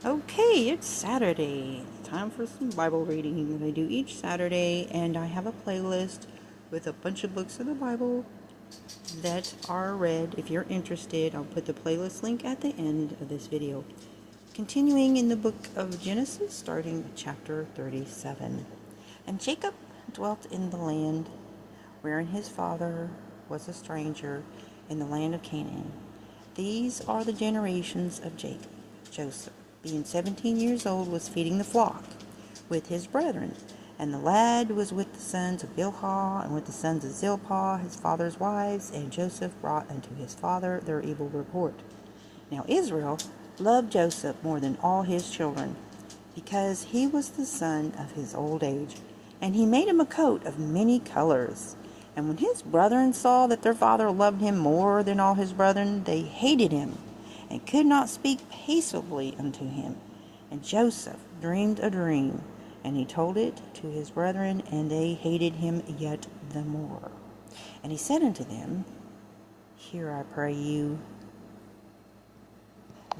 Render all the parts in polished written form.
Okay, it's Saturday. Time for some Bible reading that I do each Saturday, and I have a playlist with a bunch of books of the Bible that are read. If you're interested, I'll put the playlist link at the end of this video. Continuing in the book of Genesis, starting with chapter 37. And Jacob dwelt in the land wherein his father was a stranger, in the land of Canaan. These are the generations of Jacob. Joseph, being 17 years old, was feeding the flock with his brethren. And the lad was with the sons of Bilhah, and with the sons of Zilpah, his father's wives. And Joseph brought unto his father their evil report. Now Israel loved Joseph more than all his children, because he was the son of his old age. And he made him a coat of many colors. And when his brethren saw that their father loved him more than all his brethren, they hated him, and could not speak peaceably unto him. And Joseph dreamed a dream, and he told it to his brethren, and they hated him yet the more. And he said unto them, Hear, I pray you,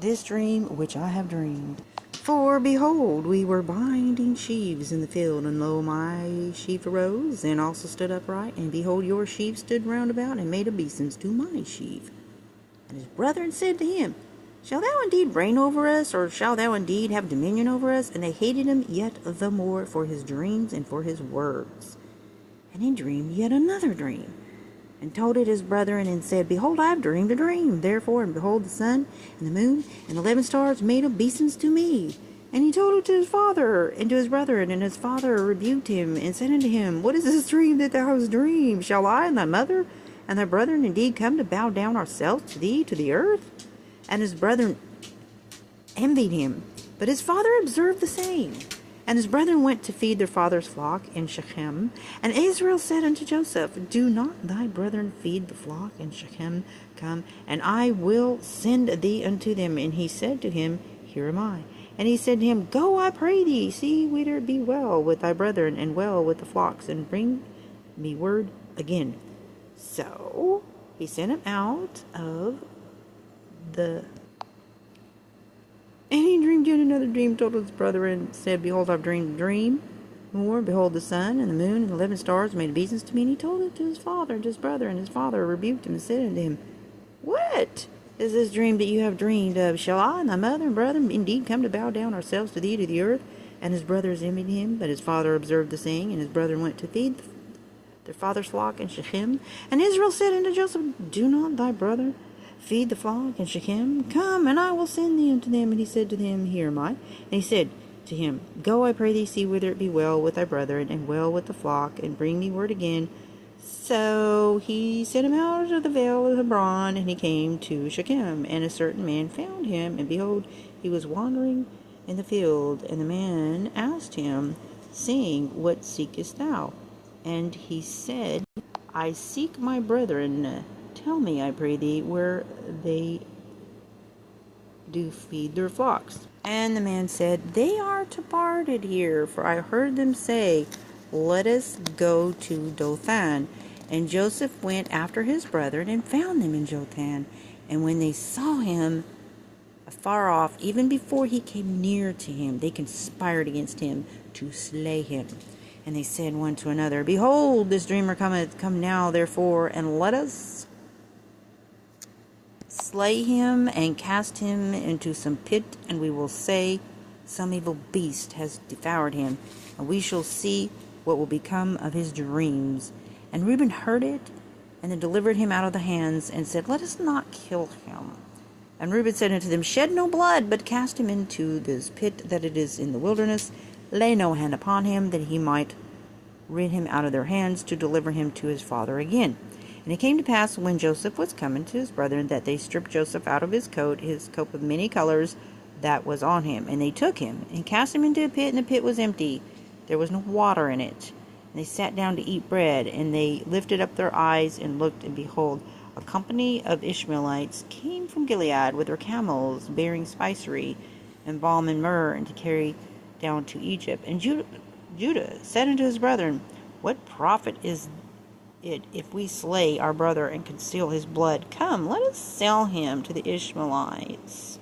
this dream which I have dreamed. For, behold, we were binding sheaves in the field, and lo, my sheaf arose, and also stood upright, and behold, your sheaf stood round about, and made obeisance to my sheaf. And his brethren said to him, Shall thou indeed reign over us, or shall thou indeed have dominion over us? And they hated him yet the more for his dreams and for his words. And he dreamed yet another dream, and told it his brethren, and said, Behold, I have dreamed a dream. Therefore, and behold, the sun, and the moon, and the 11 stars made obeisance to me. And he told it to his father, and to his brethren. And his father rebuked him, and said unto him, What is this dream that thou hast dreamed? Shall I and thy mother and thy brethren indeed come to bow down ourselves to thee, to the earth? And his brethren envied him. But his father observed the same. And his brethren went to feed their father's flock in Shechem. And Israel said unto Joseph, Do not thy brethren feed the flock in Shechem? Come, and I will send thee unto them. And he said to him, Here am I. And he said to him, Go, I pray thee, see whether it be well with thy brethren, and well with the flocks, and bring me word again. So he sent him out of the... And he dreamed yet another dream, told his brethren, said, Behold, I've dreamed a dream. More, behold, the sun and the moon and the 11 stars made obeisance to me. And he told it to his father and to his brother. And his father rebuked him and said unto him, What is this dream that you have dreamed of? Shall I and thy mother and brother indeed come to bow down ourselves to thee, to the earth? And his brothers envied him, but his father observed the saying. And his brethren went to feed their father's flock in Shechem. And Israel said unto Joseph, Do not thy brother feed the flock in Shechem? Come, and I will send thee unto them. And he said to them, Here am I. And he said to him, Go, I pray thee, see whether it be well with thy brethren, and well with the flock, and bring me word again. So he sent him out of the vale of Hebron, and he came to Shechem. And a certain man found him, and behold, he was wandering in the field. And the man asked him, saying, What seekest thou? And he said, I seek my brethren. Tell me, I pray thee, where they do feed their flocks. And the man said, They are departed here, for I heard them say, Let us go to Dothan. And Joseph went after his brethren, and found them in Dothan. And when they saw him afar off, even before he came near to him, they conspired against him to slay him. And they said one to another, Behold, this dreamer cometh, come now, therefore, and let us slay him, and cast him into some pit, and we will say, Some evil beast has devoured him, and we shall see what will become of his dreams. And Reuben heard it, and they delivered him out of the hands, and said, Let us not kill him. And Reuben said unto them, Shed no blood, but cast him into this pit that it is in the wilderness. Lay no hand upon him, that he might rid him out of their hands, to deliver him to his father again. And it came to pass, when Joseph was coming to his brethren, that they stripped Joseph out of his coat of many colors that was on him. And they took him, and cast him into a pit, and the pit was empty. There was no water in it. And they sat down to eat bread, and they lifted up their eyes, and looked, and behold, a company of Ishmaelites came from Gilead with their camels, bearing spicery, and balm and myrrh, and to carry down to Egypt. And Judah said unto his brethren, What profit is it if we slay our brother and conceal his blood? Come, let us sell him to the Ishmaelites,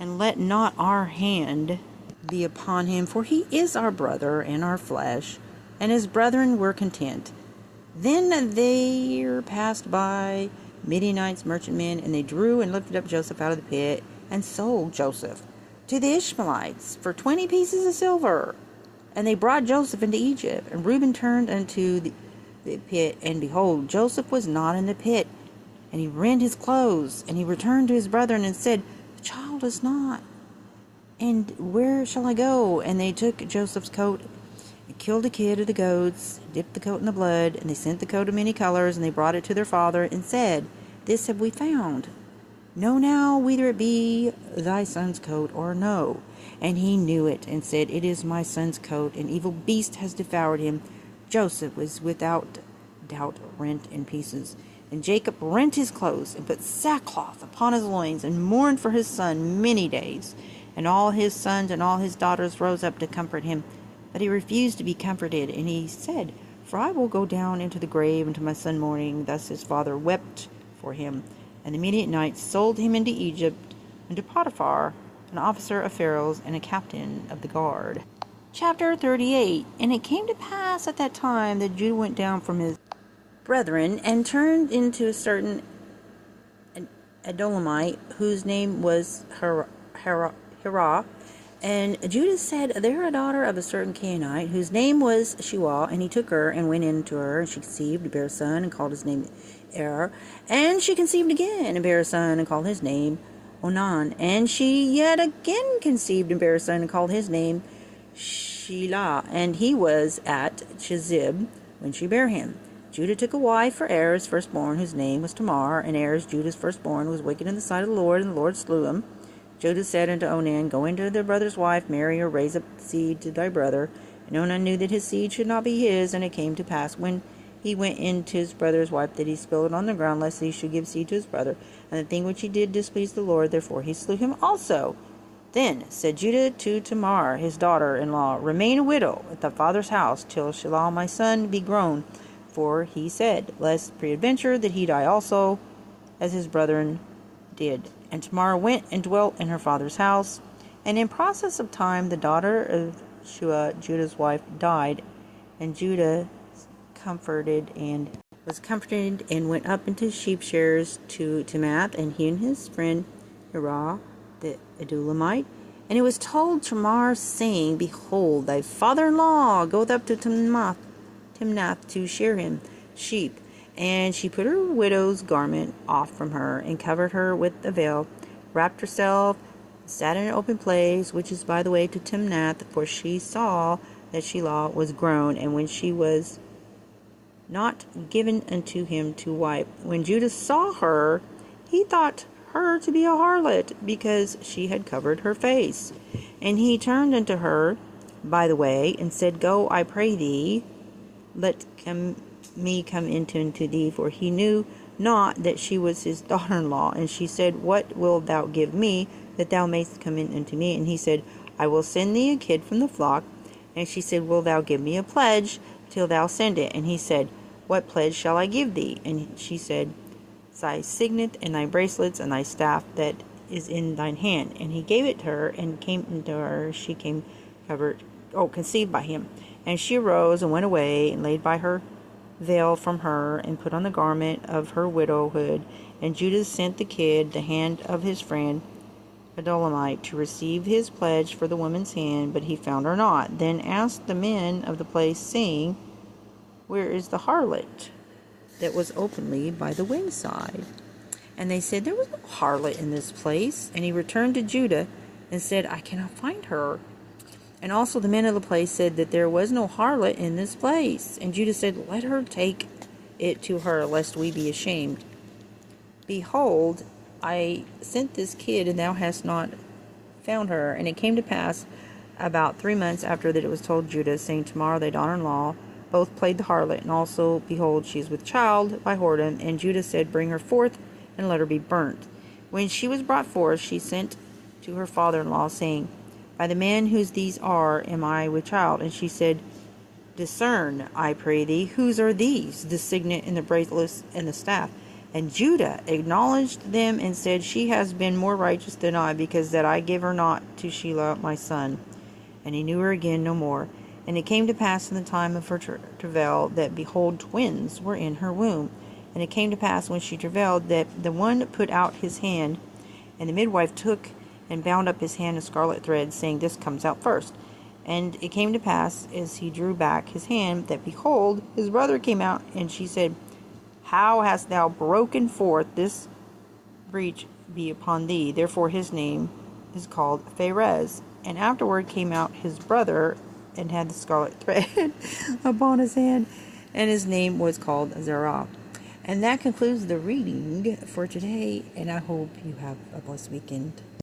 and let not our hand be upon him, for he is our brother and our flesh. And his brethren were content. Then there passed by Midianites merchantmen, and they drew and lifted up Joseph out of the pit, and sold Joseph to the Ishmaelites for 20 pieces of silver. And they brought Joseph into Egypt. And Reuben turned unto the pit, and behold, Joseph was not in the pit. And he rent his clothes, and he returned to his brethren, and said, The child is not, and where shall I go? And they took Joseph's coat, and killed a kid of the goats, dipped the coat in the blood, and they sent the coat of many colors, and they brought it to their father, and said, This have we found. Know now whether it be thy son's coat or no. And he knew it, and said, It is my son's coat. An evil beast has devoured him. Joseph was without doubt rent in pieces. And Jacob rent his clothes, and put sackcloth upon his loins, and mourned for his son many days. And all his sons and all his daughters rose up to comfort him. But he refused to be comforted, and he said, For I will go down into the grave unto my son mourning. Thus his father wept for him. And the Midianites sold him into Egypt, unto Potiphar, an officer of Pharaoh's, and a captain of the guard. Chapter 38. And it came to pass at that time that Judah went down from his brethren, and turned into a certain Adulamite, whose name was Hirah. And Judah said, There a daughter of a certain Canaanite, whose name was Shua, and he took her, and went in to her, and she conceived, and bare a son, and called his name Er. And she conceived again, and bare a son, and called his name Onan. And she yet again conceived, and bare a son, and called his name Shelah. And he was at Chezib when she bare him. Judah took a wife for Er, his firstborn, whose name was Tamar. And Er, Judah's firstborn, was wicked in the sight of the Lord, and the Lord slew him. Judah said unto Onan, Go into thy brother's wife, marry her, raise up seed to thy brother. And Onan knew that his seed should not be his. And it came to pass, when he went into his brother's wife, that he spilled it on the ground, lest he should give seed to his brother. And the thing which he did displeased the Lord, therefore he slew him also. Then said Judah to Tamar, his daughter-in-law, Remain a widow at thy father's house, till Shelah my son be grown. For he said, Lest peradventure that he die also, as his brethren did. And Tamar went and dwelt in her father's house. And in process of time the daughter of Shua, Judah's wife, died. And Judah was comforted and went up into sheep shearers to Tamath, and he and his friend Hirah the Adulamite. And it was told Tamar, saying, Behold, thy father-in-law goeth up to Timnath to shear him sheep. And she put her widow's garment off from her, and covered her with a veil, wrapped herself, sat in an open place, which is by the way to Timnath, for she saw that Shelah was grown, and when she was not given unto him to wipe. When Judah saw her, he thought her to be a harlot, because she had covered her face. And he turned unto her by the way, and said, Go, I pray thee, let me come into thee, for he knew not that she was his daughter-in-law. And she said, What wilt thou give me, that thou mayst come in unto me? And he said, I will send thee a kid from the flock. And she said, Wilt thou give me a pledge till thou send it? And he said, What pledge shall I give thee? And she said, Thy signet, and thy bracelets, and thy staff that is in thine hand. And he gave it to her, and came into her. She came conceived by him. And she arose and went away, and laid by her veil from her, and put on the garment of her widowhood. And Judah sent the kid the hand of his friend Adulamite to receive his pledge for the woman's hand, but he found her not. Then asked the men of the place, saying, Where is the harlot that was openly by the wayside? And they said, There was no harlot in this place. And he returned to Judah and said, I cannot find her. And also the men of the place said that there was no harlot in this place. And Judah said, Let her take it to her, lest we be ashamed. Behold, I sent this kid, and thou hast not found her. And it came to pass about 3 months after that it was told Judah, saying, Tamar thy daughter-in-law both played the harlot, and also, behold, she is with child by whoredom. And Judah said, Bring her forth, and let her be burnt. When she was brought forth, she sent to her father-in-law, saying, By the man whose these are, am I with child? And she said, Discern, I pray thee, whose are these, the signet, and the bracelets, and the staff? And Judah acknowledged them and said, She has been more righteous than I, because that I give her not to Shelah my son. And he knew her again no more. And it came to pass in the time of her travail, that, behold, twins were in her womb. And it came to pass, when she travailed, that the one put out his hand, and the midwife took and bound up his hand in scarlet thread, saying, This comes out first. And it came to pass, as he drew back his hand, that, behold, his brother came out. And she said, How hast thou broken forth? This breach be upon thee. Therefore his name is called Pharez. And afterward came out his brother, and had the scarlet thread upon his hand, and his name was called Zerah. And that concludes the reading for today, and I hope you have a blessed weekend.